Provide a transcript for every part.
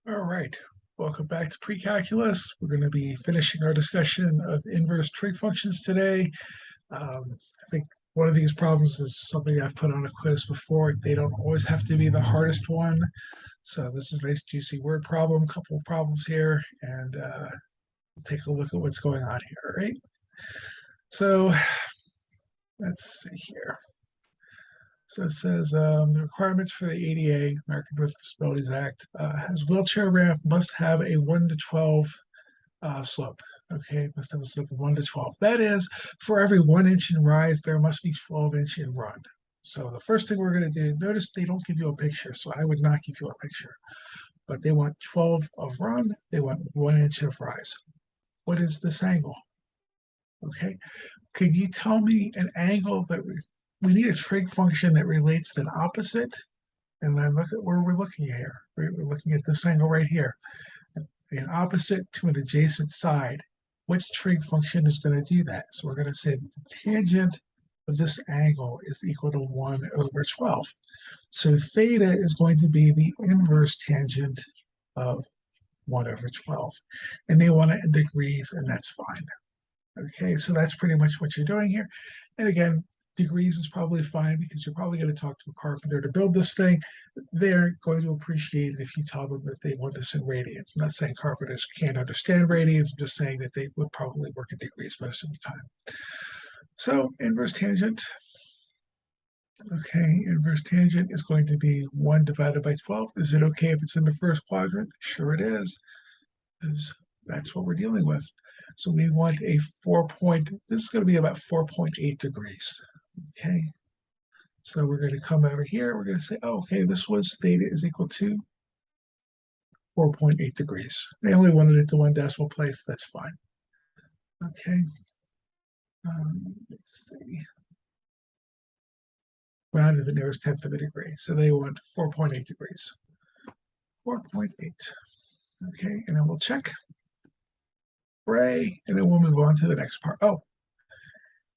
All right, welcome back to pre-calculus. We're going to be finishing our discussion of inverse trig functions today. I think one of these problems is something I've put on a quiz before. They don't always have to be the hardest one. So this is a nice juicy word problem, couple of problems here, and we'll take a look at what's going on here, all right? So let's see here. So it says the requirements for the ADA, American with Disabilities Act, has wheelchair ramp must have a 1 to 12 slope. Okay, must have a slope of 1 to 12. That is, for every 1 inch in rise, there must be 12-inch in run. So the first thing we're going to do, notice they don't give you a picture, so I would not give you a picture. But they want 12 of run, they want 1 inch of rise. What is this angle? Okay, can you tell me an angle that we need a trig function that relates to an opposite? And then look at where we're looking at here. We're looking at this angle right here. An opposite to an adjacent side. Which trig function is going to do that? So we're going to say that the tangent of this angle is equal to 1 over 12. So theta is going to be the inverse tangent of 1 over 12. And they want it in degrees, and that's fine. Okay, so that's pretty much what you're doing here. And again, degrees is probably fine because you're probably going to talk to a carpenter to build this thing. They're going to appreciate it if you tell them that they want this in radians. I'm not saying carpenters can't understand radians, I'm just saying that they would probably work in degrees most of the time. So inverse tangent. Okay, inverse tangent is going to be 1 divided by 12. Is it okay if it's in the first quadrant? Sure it is, because that's what we're dealing with. So we want a 4 point, this is going to be about 4.8 degrees. Okay, so we're going to come over here. We're going to say, oh, okay, this was theta is equal to 4.8 degrees. They only wanted it to one decimal place. That's fine. Okay. Let's see. Round to the nearest tenth of a degree. So they want 4.8 degrees. 4.8. Okay, and then we'll check. Hooray. And then we'll move on to the next part. Oh,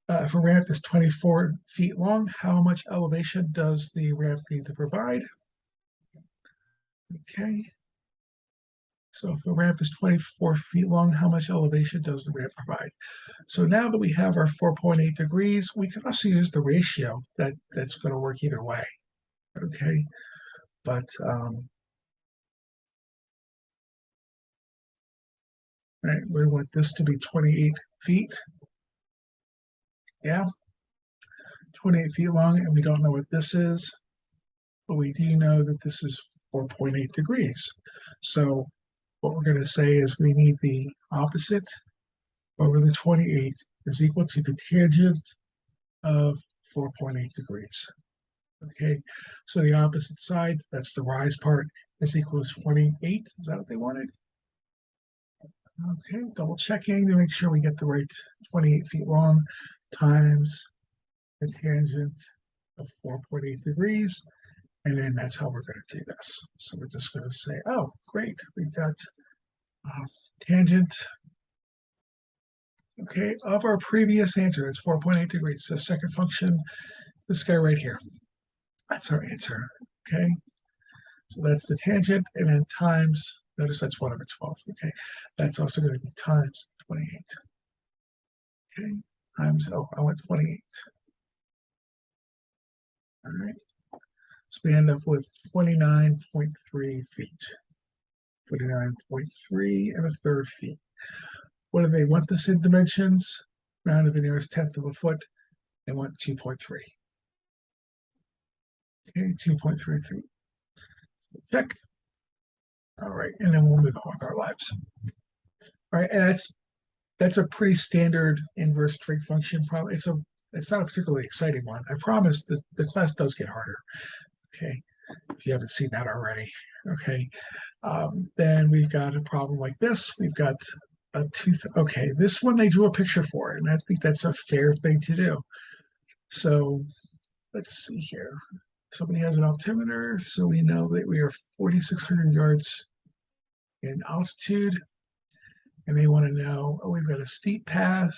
if a ramp is 24 feet long, how much elevation does the ramp need to provide? Okay. So if a ramp is 24 feet long, how much elevation does the ramp provide? So now that we have our 4.8 degrees, we can also use the ratio that's going to work either way. Okay. But right, we want this to be 28 feet. Yeah. 28 feet long, and we don't know what this is, but we do know that this is 4.8 degrees. So what we're going to say is we need the opposite over the 28 is equal to the tangent of 4.8 degrees. Okay, so the opposite side, that's the rise part, is equal to 28. Is that what they wanted? Okay, double checking to make sure we get the right 28 feet long times the tangent of 4.8 degrees. And then that's how we're going to do this. So we're just going to say, oh, great, we got tangent, okay, of our previous answer. It's 4.8 degrees. So second function, this guy right here. That's our answer, okay? So that's the tangent, and then times, notice that's 1 over 12, okay? That's also going to be times 28. Okay, times, oh, I went 28. All right, so we end up with 29.3 feet. 29.3 and a third feet. What do they want this in dimensions? Round to the nearest tenth of a foot. They want 2.3. Okay, 2.3 feet. Check. All right, and then we'll move on with our lives. All right, and that's a pretty standard inverse trig function. Probably it's not a particularly exciting one. I promise the class does get harder. Okay, if you haven't seen that already. Okay, then we've got a problem like this. We've got a tooth. Okay, this one they drew a picture for, and I think that's a fair thing to do. So let's see here. Somebody has an altimeter, so we know that we are 4,600 yards in altitude, and they want to know, oh, we've got a steep path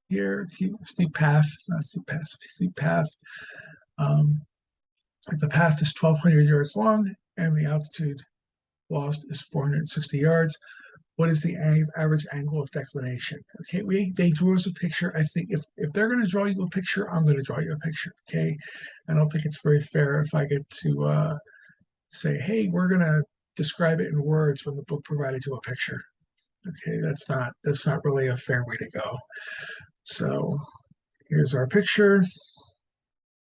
here, steep path, not steep path, steep path. The path is 1,200 yards long, and the altitude lost is 460 yards. What is the average angle of declination? Okay, they drew us a picture. I think if they're going to draw you a picture, I'm going to draw you a picture. Okay, I don't think it's very fair if I get to say, hey, we're going to describe it in words when the book provided you a picture. Okay, that's not really a fair way to go. So here's our picture.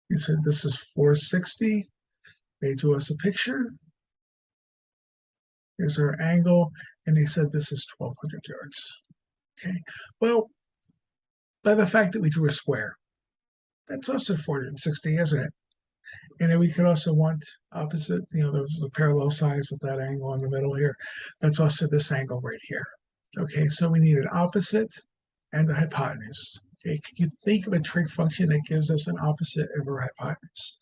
He said this is 460. They drew us a picture. Here's our angle, and they said this is 1,200 yards. Okay, well, by the fact that we drew a square, that's also 460, isn't it? And then we could also want opposite, there's a parallel sides with that angle in the middle here. That's also this angle right here. Okay, so we need an opposite and a hypotenuse. Okay, can you think of a trig function that gives us an opposite over hypotenuse?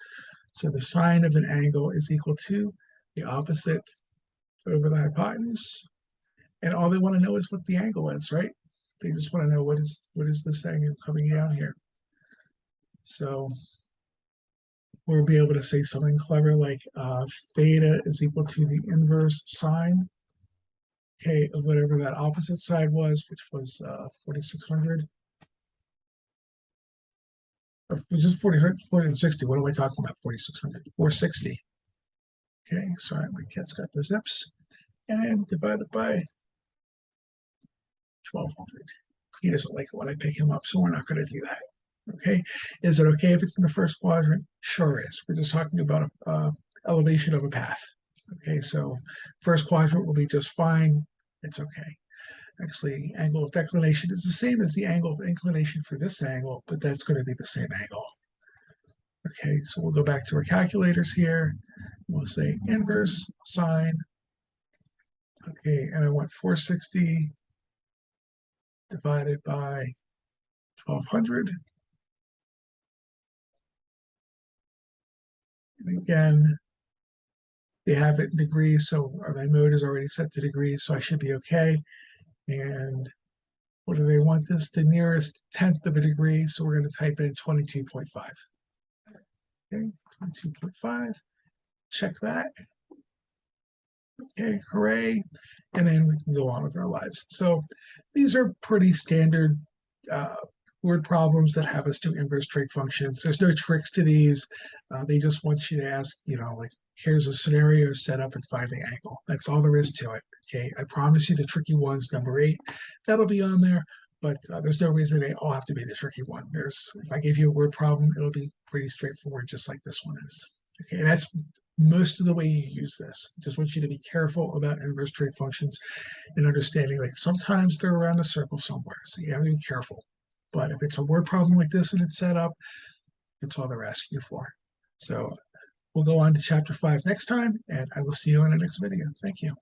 So the sine of an angle is equal to the opposite over the hypotenuse. And all they want to know is what the angle is, right? They just want to know what is this angle coming down here. So we'll be able to say something clever like theta is equal to the inverse sine, okay, of whatever that opposite side was, which was 4,600. Which is 460. What am I talking about? 4,600. 460. Okay, sorry, my cat's got the zips. And then divided by 1,200. He doesn't like it when I pick him up, so we're not going to do that. Okay, is it okay if it's in the first quadrant? Sure is. We're just talking about elevation of a path. Okay, so first quadrant will be just fine. It's okay. Actually, angle of declination is the same as the angle of inclination for this angle, but that's going to be the same angle. Okay, so we'll go back to our calculators here. We'll say inverse sine. Okay, and I want 460 divided by 1,200. And again, they have it in degrees, so my mode is already set to degrees, so I should be okay. And what do they want this? The nearest tenth of a degree, so we're going to type in 22.5. Okay, 22.5. Check that. Okay, hooray. And then we can go on with our lives. So these are pretty standard word problems that have us do inverse trig functions. There's no tricks to these. They just want you to ask, like, here's a scenario, set up and find the angle. That's all there is to it. Okay, I promise you the tricky one's number 8. That'll be on there, but there's no reason they all have to be the tricky one. If I give you a word problem, it'll be pretty straightforward, just like this one is. Okay, and that's most of the way you use this. Just want you to be careful about inverse trig functions and understanding, like, sometimes they're around a circle somewhere, so you have to be careful. But if it's a word problem like this and it's set up, that's all they're asking you for. So we'll go on to chapter 5 next time, and I will see you in the next video. Thank you.